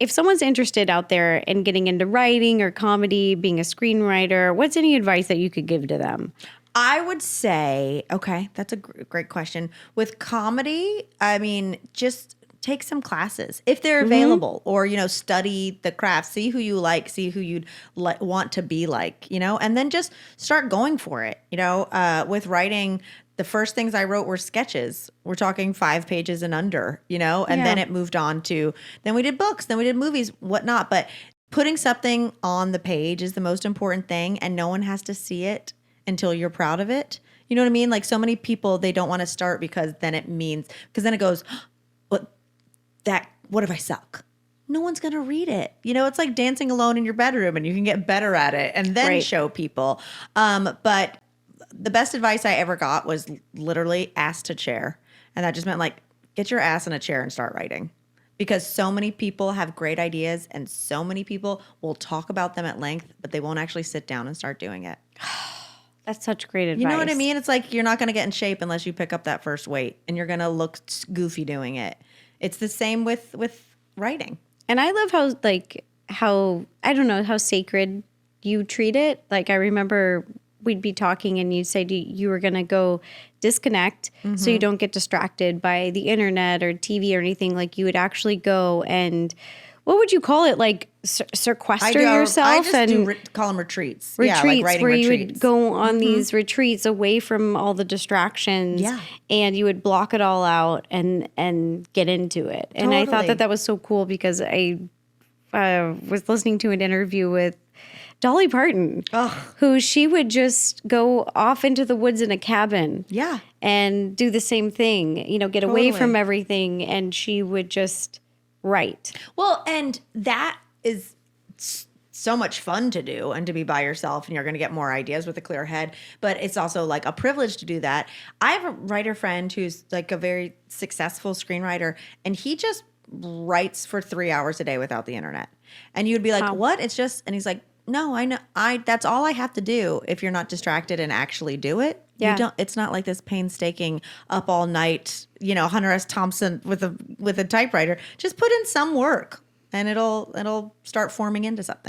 if someone's interested out there in getting into writing or comedy, being a screenwriter, what's any advice that you could give to them? I would say, okay, that's a great question. With comedy, I mean, just take some classes if they're available, or, study the craft, see who you like, see who you'd want to be like, and then just start going for it. With writing, the first things I wrote were sketches. We're talking 5 pages and under, and then it moved on to, then we did books, then we did movies, whatnot. But putting something on the page is the most important thing, and no one has to see it until you're proud of it. You know what I mean? Like, so many people, they don't want to start because then it goes, what if I suck? No one's going to read it. It's like dancing alone in your bedroom, and you can get better at it and then show people. But the best advice I ever got was literally ass to chair. And that just meant like, get your ass in a chair and start writing. Because so many people have great ideas, and so many people will talk about them at length, but they won't actually sit down and start doing it. That's such great advice. You know what I mean? It's like, you're not going to get in shape unless you pick up that first weight, and you're going to look goofy doing it. It's the same with writing. And I love how I don't know, how sacred you treat it. Like, I remember we'd be talking and you'd say you were going to go disconnect so you don't get distracted by the internet or TV or anything. Like, you would actually go and, what would you call it? Like, sequester yourself? I just call them retreats. Retreats, like writing where retreats. You would go on these retreats away from all the distractions, and you would block it all out and get into it. And I thought that was so cool, because I was listening to an interview with Dolly Parton, who she would just go off into the woods in a cabin, and do the same thing. Get away from everything, and she would just write. Well, and that is so much fun to do, and to be by yourself, and you're going to get more ideas with a clear head. But it's also like a privilege to do that. I have a writer friend who's like a very successful screenwriter, and he just writes for 3 hours a day without the internet. And you'd be like, what? It's just, and he's like, no, I know. That's all I have to do if you're not distracted and actually do it. Yeah. It's not like this painstaking up all night, Hunter S. Thompson with a typewriter. Just put in some work, and it'll start forming into something.